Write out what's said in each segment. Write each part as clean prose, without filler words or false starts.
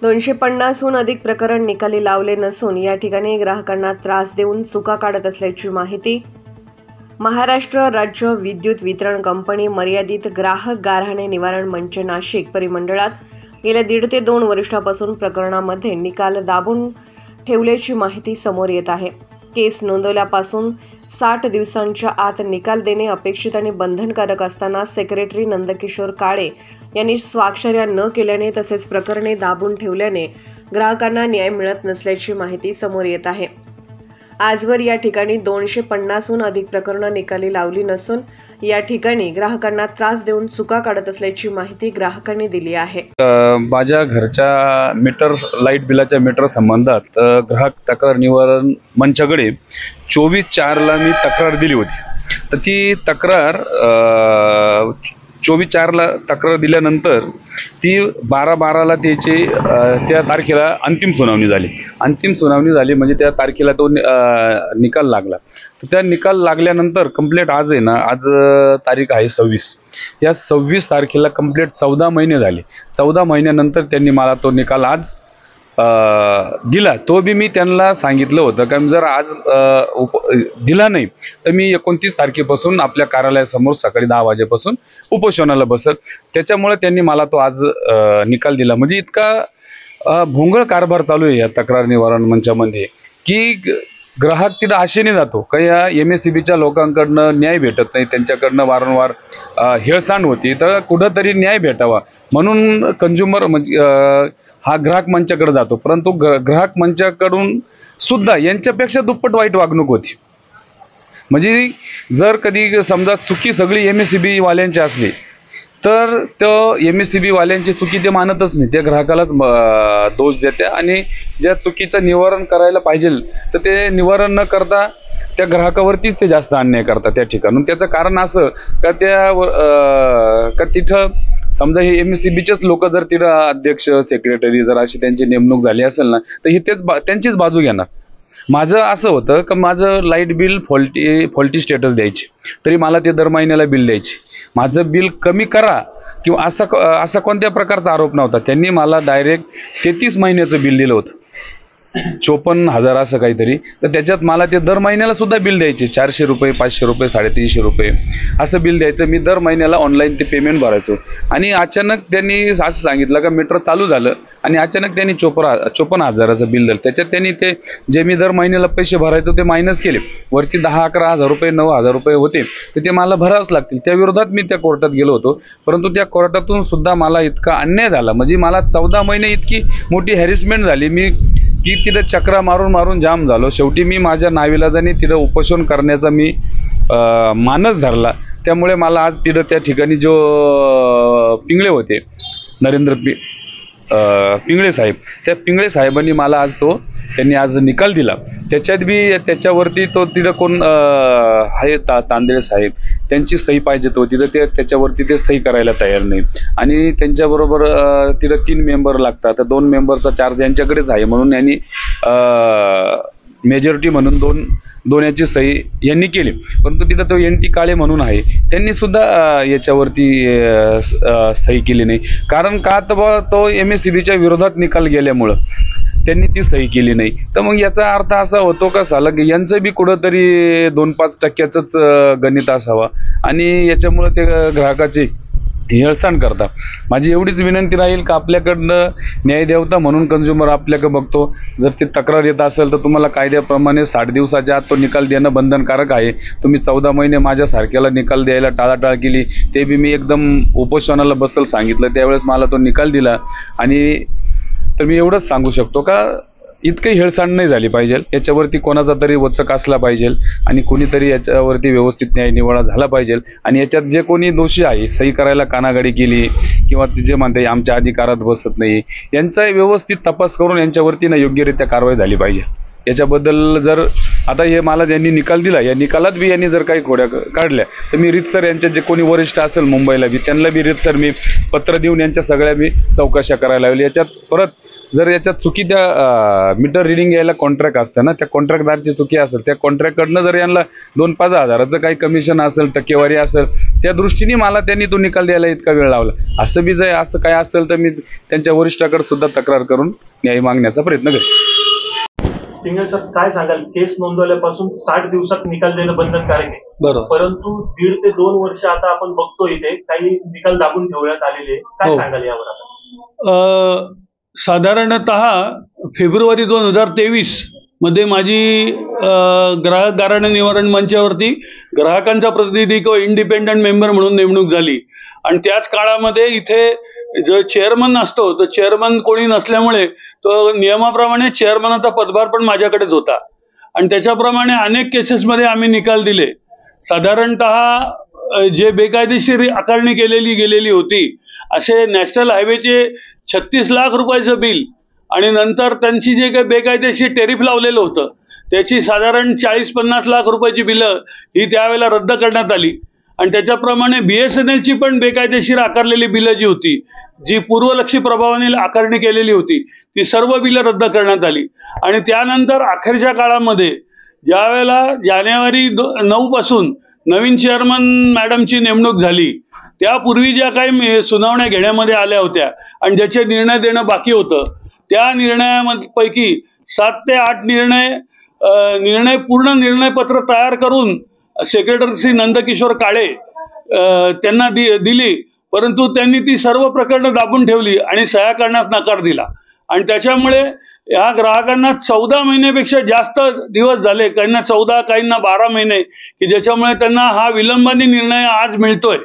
250हून अधिक प्रकरण निकाली लावले नसून या ठिकाणी ग्राहकांना त्रास देऊन चुका काढत असल्याची माहिती महाराष्ट्र राज्य विद्युत वितरण कंपनी मर्यादित ग्राहक गाऱ्हाणे निवारण मंच नाशिक परिमंडळात गेल्या 1.5 ते 2 वर्षापासून प्रकरणामध्ये निकाल दाबून ठेवल्याची माहिती समोर येत आहे। केस नोंदवल्यापासून 60 दिवसांच्या आत निकाल देणे अपेक्षित आणि बंधनकारक असताना सेक्रेटरी नंदकिशोर काळे यांनी स्वाक्षऱ्या न केल्याने तसेच प्रकरणे दाबून ठेवल्याने ग्राहकांना न्याय मिळत नसल्याची माहिती समोर येत आहे। आजवर या ठिकाणी 250हून अधिक प्रकरणे निकाली लावली नसून या ठिकाणी ग्राहकांना त्रास देऊन चुका काढत असल्याची माहिती ग्राहकांनी दिली आहे। माझ्या घरच्या मीटर लाईट बिलाच्या मीटर संबंधात ग्राहक तक्रार निवारण मंचाकडे 24/4 मी तक्रार दिली होती। तर ती तक्रार 24/4 तक्रार दिल्यानंतर ती 12/12 त्याची त्या तारखेला अंतिम सुनावणी झाली। अंतिम सुनावणी झाली म्हणजे त्या तारखेला तो निकाल लागला। तर त्या निकाल लागल्यानंतर कंप्लीट आज आहे ना, आज तारीख आहे 26। या 26 तारखेला कंप्लीट 14 महिने झाले। 14 महिन्यानंतर त्यांनी मला तो निकाल आज दिला। तो बी मी त्यांना सांगितलं होतं की जर आज दिला नाही तर मी 29 तारखेपासून आपल्या कार्यालयासमोर सकाळी 10 वाजेपासून उपोषणाला बसत। त्याच्यामुळे त्यांनी मला तो आज निकाल दिला। म्हणजे इतका भोंगळ कारभार चालू आहे या तक्रार निवारण मंचामध्ये की ग्राहक तिथं आशेने जातो का या MSEBच्या लोकांकडनं न्याय भेटत नाही, त्यांच्याकडनं वारंवार हेळसांड होती, तर कुठंतरी न्याय भेटावा म्हणून कंझ्युमर म्हणजे हा ग्राहक मंचाकडे जातो। परंतु ग्राहक मंचाकडून सुद्धा यांच्यापेक्षा दुप्पट वाईट वागणूक होती। म्हणजे जर कधी समजा चुकी सगळी MSEB वाल्यांची असली तर तो MSEB वाल्यांची चुकी ते मानतच नाही, त्या ग्राहकालाच दोष देते आणि ज्या चुकीचं निवारण करायला पाहिजे तर ते निवारण न करता त्या ग्राहकावरतीच ते जास्त अन्याय करतात त्या ठिकाणून। त्याचं कारण असं का तिथं समजा हे MSEBचेच लोक जर तिथं अध्यक्ष सेक्रेटरी जर अशी त्यांची नेमणूक झाली असेल ना तर हे त्यांचीच बाजू घेणार। माझं असं होतं की माझं लाईट बिल फॉल्टी स्टेटस द्यायचे तरी मला ते दर महिन्याला बिल द्यायचे। माझं बिल कमी करा किंवा असा कोणत्या प्रकारचा आरोप नव्हता। त्यांनी मला डायरेक्ट 33 महिन्याचं बिल दिलं होतं, 54,000 असं काहीतरी। तर त्याच्यात मला ते दर महिन्याला सुद्धा बिल द्यायचे, 400 रुपये, 500 रुपये, 350 रुपये असं बिल द्यायचं। मी दर महिन्याला ऑनलाईन ते पेमेंट भरायचो आणि अचानक त्यांनी असं सांगितलं का मीटर चालू झालं आणि अचानक त्यांनी 54,000चं बिल दिलं। त्याच्यात त्यांनी ते जे मी दर महिन्याला पैसे भरायचो ते मायनस केले, वरती 10-11 रुपये 9,000 रुपये होते तर ते मला भरावंच लागतील। त्या विरोधात मी त्या कोर्टात गेलो होतो, परंतु त्या कोर्टातून सुद्धा मला इतका अन्याय झाला, म्हणजे मला 14 महिने इतकी मोठी हॅरेसमेंट झाली मी की तिथं चक्रा मारून जाम झालो। शेवटी मी माझ्या नाविलाजाने तिथं उपोषण करण्याचा मी मानस धरला। त्यामुळे मला आज तिथं त्या ठिकाणी जो पिंगळे होते नरेंद्र पिंगळे साहेब, त्या पिंगळे साहेबांनी मला आज त्यांनी आज निकाल दिला। त्याच्यात बी त्याच्यावरती तो तिथं कोण आहे तांदळे साहेब, त्यांची सही पाहिजे तिथं त्याच्यावरती ते सही करायला तयार नाही आणि त्यांच्याबरोबर तिथं 3 मेंबर लागतात, तर 2 मेंबरचा चार्ज यांच्याकडेच आहे म्हणून यांनी मेजॉरिटी म्हणून दोन्याची सही यांनी केली। परंतु तिथं तो NT काळे म्हणून आहे, त्यांनी सुद्धा याच्यावरती सही केली नाही। कारण का तर तो MSEBच्या विरोधात निकाल गेल्यामुळं त्यांनी ती सही केली नाही। तर मग याचा अर्थ असा होतो का साला की यांचं बी कुठंतरी 2-5% गणित असावा आणि याच्यामुळे ते ग्राहकाची हेळसांड करता। माझी एवढीच विनंती राहील का आपल्याकडनं न्यायदेवता म्हणून कंझ्युमर आपल्याकडे बघतो, जर ती तक्रार येत असेल तर तुम्हाला कायद्याप्रमाणे 60 दिवसाच्या आत तो निकाल देणं बंधनकारक आहे। तुम्ही 14 महिने माझ्यासारख्याला निकाल द्यायला टाळाटाळ केली, ते बी मी एकदम उपोषणाला बसल सांगितलं, त्यावेळेस मला तो निकाल दिला। आणि तर मी एवढंच सांगू शकतो का इतकी हेळसांड नाही झाली पाहिजे, याच्यावरती कोणाचा तरी वचक असला पाहिजे आणि कोणीतरी याच्यावरती व्यवस्थित न्यायनिवाडा झाला पाहिजे। आणि याच्यात जे कोणी दोषी आहे, सही करायला कानागाडी केली किंवा जे म्हणते आमच्या अधिकारात बसत नाही, यांचा व्यवस्थित तपास करून यांच्यावरती ना योग्यरित्या कारवाई झाली पाहिजे। याच्याबद्दल जर आता हे मला ज्यांनी निकाल दिला या निकालात बी यांनी जर काही खोड्या काढल्या तर मी रीतसर यांच्या जे कोणी वरिष्ठ असेल मुंबईला बी त्यांना बी रीतसर मी पत्र देऊन यांच्या सगळ्या मी चौकशा करायला लावली। याच्यात परत जर याच्यात चुकी त्या मीटर रिडिंग यायला कॉन्ट्रॅक्ट असतं ना, त्या कॉन्ट्रॅक्टदारची चुकी असेल, त्या कॉन्ट्रॅक्टकडनं जर यांना 2-5 हजाराचं काही कमिशन असेल, टक्केवारी असेल, त्या दृष्टीने मला त्यांनी तो निकाल द्यायला इतका वेळ लावला. असं बी जर असं काय असेल तर मी त्यांच्या वरिष्ठाकडे सुद्धा तक्रार करून न्याय मागण्याचा प्रयत्न करेन. पिंगळे सर, काय सांगाल? केस नोंदवल्यापासून 60 दिवसात निकाल देणं बंधनकारक आहे, बरोबर, परंतु 1.5 ते 2 वर्ष आता आपण बघतो इथे काही निकाल दाबून ठेवण्यात आलेले. काय सांगाल यावर आता? साधारणतः फेब्रुवारी 2023 मध्ये माझी ग्राहक गाऱ्हाणे निवारण मंचावरती ग्राहकांचा प्रतिनिधी किंवा इंडिपेंडंट मेंबर म्हणून नेमणूक झाली. आणि त्याच काळामध्ये इथे जो चेअरमन असतो तो चेअरमन कोणी नसल्यामुळे तो नियमाप्रमाणे चेअरमनाचा पदभार पण माझ्याकडेच होता. आणि त्याच्याप्रमाणे अनेक केसेसमध्ये आम्ही निकाल दिले. साधारणतः जे बेकायदेशीर आकारणी गेलेली होती असे नॅशनल हायवेचे 36 लाख रुपयाचं बिल आणि नंतर त्यांची जे काही बेकायदेशीर टेरिफ लावलेलं होतं त्याची साधारण 40-50 लाख रुपयाची बिलं ही त्यावेळेला रद्द करण्यात आली. आणि त्याच्याप्रमाणे BSNLची पण बेकायदेशीर आकारलेली बिलं जी होती, जी पूर्वलक्षी प्रभावाने आकारणी केलेली होती, ती सर्व बिलं रद्द करण्यात आली. आणि त्यानंतर अखेरच्या काळामध्ये ज्या वेळेला जानेवारी 9 पासून नवीन चेअरमन मॅडमची नेमणूक झाली, त्यापूर्वी ज्या काही सुनावण्या घेण्यामध्ये आल्या होत्या आणि ज्याचे निर्णय देणं बाकी होतं, त्या निर्णयापैकी 7 ते 8 निर्णय पूर्ण निर्णयपत्र तयार करून सेक्रेटरी श्री नंदकिशोर काळे त्यांना दिली. परंतु त्यांनी ती सर्व प्रकरणं दाबून ठेवली आणि सह्या करण्यास नकार दिला. आणि त्याच्यामुळे या ग्राहकांना 14 महिन्यापेक्षा जास्त दिवस झाले, काहींना 14, काहींना 12 महिने, की ज्याच्यामुळे त्यांना हा विलंबाने निर्णय आज मिळतोय.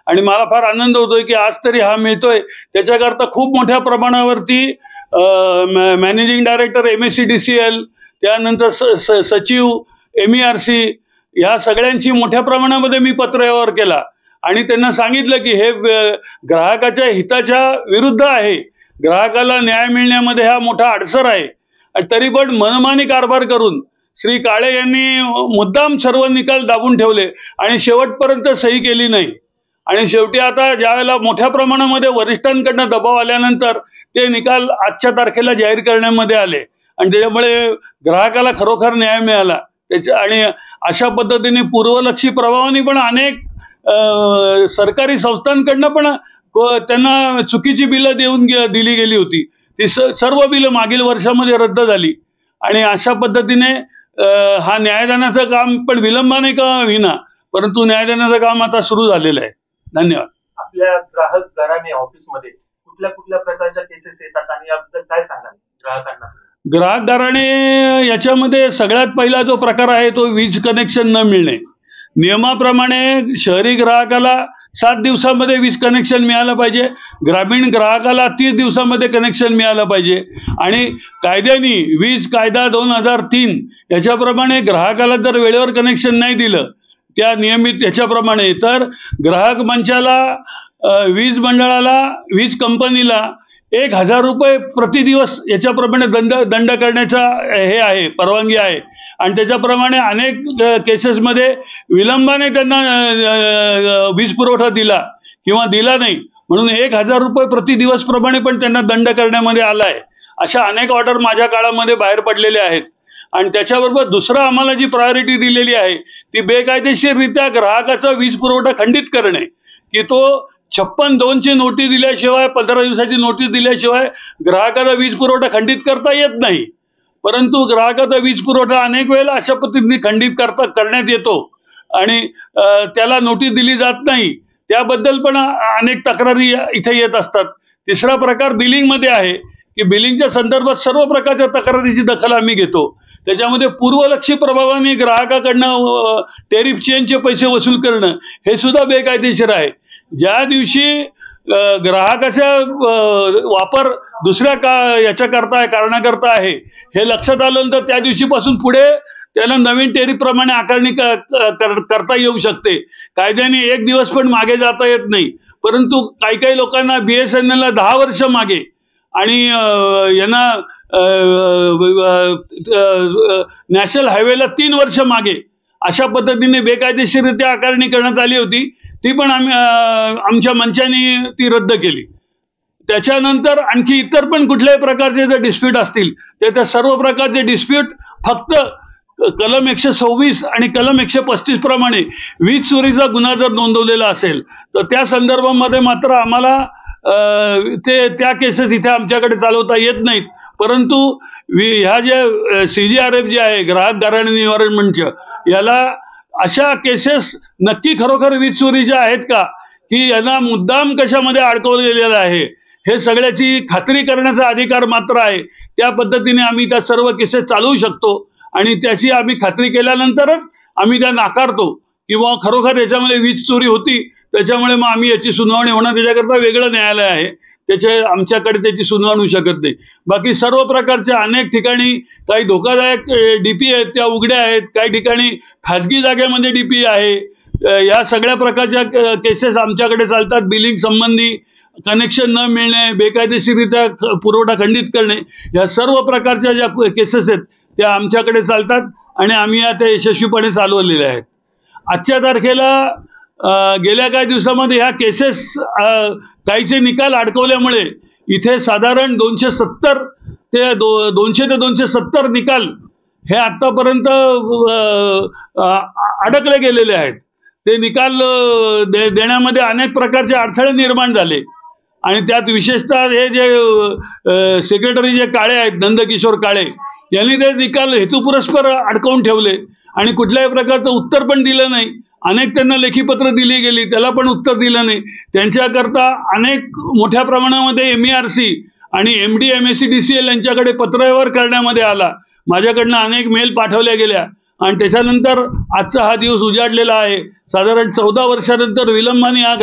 आणि मला फार आनंद होतोय की आज तरी हा मिळतोय. त्याच्याकरता खूप मोठ्या प्रमाणावरती मॅनेजिंग डायरेक्टर MSCDCL, त्यानंतर सचिव MERC या सगळ्यांची मोठ्या प्रमाणामध्ये मी पत्रव्यवहार केला आणि त्यांना सांगितलं की हे ग्राहकाच्या हिताच्या विरुद्ध आहे, ग्राहकाला न्याय मिळण्यामध्ये हा मोठा अडसर आहे. तरी पण मनमानी कारभार करून श्री काळे यांनी मुद्दाम सर्व निकाल दाबून ठेवले आणि शेवटपर्यंत सही केली नाही. आणि शेवटी आता ज्यावेळेला मोठ्या प्रमाणामध्ये वरिष्ठांकडनं दबाव आल्यानंतर ते निकाल आजच्या तारखेला जाहीर करण्यामध्ये आले आणि त्याच्यामुळे ग्राहकाला खरोखर न्याय मिळाला. आणि अशा पद्धतीने पूर्वलक्षी प्रभावाने पण अनेक सरकारी संस्थांकडनं पण त्यांना चुकीची बिलं दिली गेली होती. ती सर्व बिलं मागील वर्षामध्ये रद्द झाली. आणि अशा पद्धतीने हा न्यायदानाचं काम पण विलंबाने का होईना, परंतु न्यायदानाचं काम आता सुरू झालेलं आहे. धन्यवाद. आपल्या ग्राहक घराणे ऑफिसमध्ये कुठल्या प्रकारच्या केसेस येतात आणि याबद्दल काय सांगाल ग्राहकांना? ग्राहक घराणे याच्यामध्ये सगळ्यात पहिला जो प्रकार आहे तो वीज कनेक्शन न मिळणे. नियमाप्रमाणे शहरी ग्राहकाला 7 दिवसामध्ये वीज कनेक्शन मिळालं पाहिजे, ग्रामीण ग्राहकाला 30 दिवसामध्ये कनेक्शन मिळालं पाहिजे. आणि कायद्याने वीज कायदा 2003 याच्याप्रमाणे ग्राहकाला जर वेळेवर कनेक्शन नाही दिलं त्या नियमित याच्याप्रमाणे तर ग्राहक मंचाला, वीज मंडळाला, वीज कंपनीला 1000 रुपये प्रतिदिवस याच्याप्रमाणे दंड करण्याचा हे आहे, परवानगी आहे. आणि त्याच्याप्रमाणे अनेक केसेसमध्ये विलंबाने त्यांना वीज पुरवठा दिला किंवा दिला नाही म्हणून 1000 रुपये प्रतिदिवस प्रमाणे पण त्यांना दंड करण्यामध्ये आला आहे. अशा अनेक ऑर्डर माझ्या काळामध्ये बाहेर पडलेल्या आहेत. आणि त्याच्याबरोबर दुसरं आम्हाला जी प्रायोरिटी दिलेली आहे ती बेकायदेशीररित्या ग्राहकाचा वीज पुरवठा खंडित करणे, की तो 56(2) नोटीस दिल्याशिवाय, 15 दिवसाची नोटीस दिल्याशिवाय ग्राहकाचा वीज पुरवठा खंडित करता येत नाही. परंतु ग्राहकाचा वीज पुरवठा अनेक वेळेला अशा पद्धतीने खंडित करण्यात येतो आणि त्याला नोटीस दिली जात नाही. त्याबद्दल पण अनेक तक्रारी इथे येत असतात. तिसरा प्रकार बिलिंगमध्ये आहे की बिलिंगच्या संदर्भात सर्व प्रकारच्या तक्रारीची दखल आम्ही घेतो. त्याच्यामध्ये पूर्वलक्षी प्रभावाने ग्राहकाकडनं टेरिफ चेंजचे पैसे वसूल करणं हे सुद्धा बेकायदेशीर आहे. ज्या दिवशी ग्राहकाचा वापर दुसऱ्या कारणाकरता आहे हे लक्षात आलं तर त्या दिवशीपासून पुढे त्याला नवीन टेरिफ प्रमाणे आकारणी करता येऊ शकते. कायद्याने 1 दिवस पण मागे जाता येत नाही. परंतु काही लोकांना BSNLला 10 वर्ष मागे आणि यांना नॅशनल हायवेला 3 वर्ष मागे अशा पद्धतीने बेकायदेशीररित्या आकारणी करण्यात आली होती. ती पण आमच्या मंचाने ती रद्द केली. त्याच्यानंतर आणखी इतर पण कुठल्याही प्रकारचे जर डिस्प्यूट असतील तर त्या सर्व प्रकारचे डिस्प्यूट फक्त कलम 126 आणि कलम 135 प्रमाणे वीज चोरीचा गुन्हा जर नोंदवलेला असेल तर त्या संदर्भामध्ये मात्र आम्हाला त्या केसेस इथे आमच्याकडे चालवता येत नाहीत. परंतु ह्या ज्या CGRF जे आहे, ग्राहक गाऱ्हाणे निवारण मंच, याला अशा केसेस नक्की खरोखर वीज चोरीच्या आहेत का, की यांना मुद्दाम कशामध्ये अडकवलं गेलेलं आहे, हे सगळ्याची खात्री करण्याचा अधिकार मात्र आहे. त्या पद्धतीने आम्ही त्या सर्व केसेस चालवू शकतो आणि त्याची आम्ही खात्री केल्यानंतरच आम्ही त्या नाकारतो किंवा खरोखर याच्यामध्ये वीज चोरी होती त्याच्यामुळे मग आम्ही याची सुनावणी होणार, त्याच्याकरता वेगळं न्यायालय आहे, आमच्याकडे त्याची सुनावणी होऊ शकत नाही. बाकी सर्व प्रकारच्या अनेक ठिकाणी काही धोकादायक DP आहेत त्या उघड्या आहेत, काही ठिकाणी खाजगी जागेमध्ये DP आहे. या सगळ्या प्रकारच्या केसेस आमच्याकडे चालतात. बिलिंग संबंधी, कनेक्शन न मिळणे, बेकायदेशीररित्या पुरवठा खंडित करणे, या सर्व प्रकारच्या ज्या केसेस आहेत त्या आमच्याकडे चालतात आणि आम्ही त्या यशस्वीपणे चालवलेल्या आहेत. आजच्या तारखेला गेल्या काही दिवसामध्ये ह्या केसेस काहीचे निकाल अडकवल्यामुळे इथे साधारण 270 ते 270 निकाल हे आतापर्यंत अडकले गेलेले आहेत. ते निकाल देण्यामध्ये अनेक प्रकारचे अडथळे निर्माण झाले आणि त्यात विशेषतः हे जे सेक्रेटरी जे काळे आहेत, नंदकिशोर काळे, यांनी ते निकाल हेतुपुरस्पर अडकवून ठेवले आणि कुठल्याही प्रकारचं उत्तर पण दिलं नाही. अनेक त्यांना लेखी पत्र दिली गेली, त्याला पण उत्तर दिलं नाही. त्यांच्याकरता अनेक मोठ्या प्रमाणामध्ये MERC आणि MD MSEDCL यांच्याकडे पत्रव्यवहार करण्यामध्ये आला. माझ्याकडनं अनेक मेल पाठवल्या गेल्या आणि त्याच्यानंतर आजचा हा दिवस उजाडलेला आहे. साधारण 14 वर्षानंतर विलंबाने हा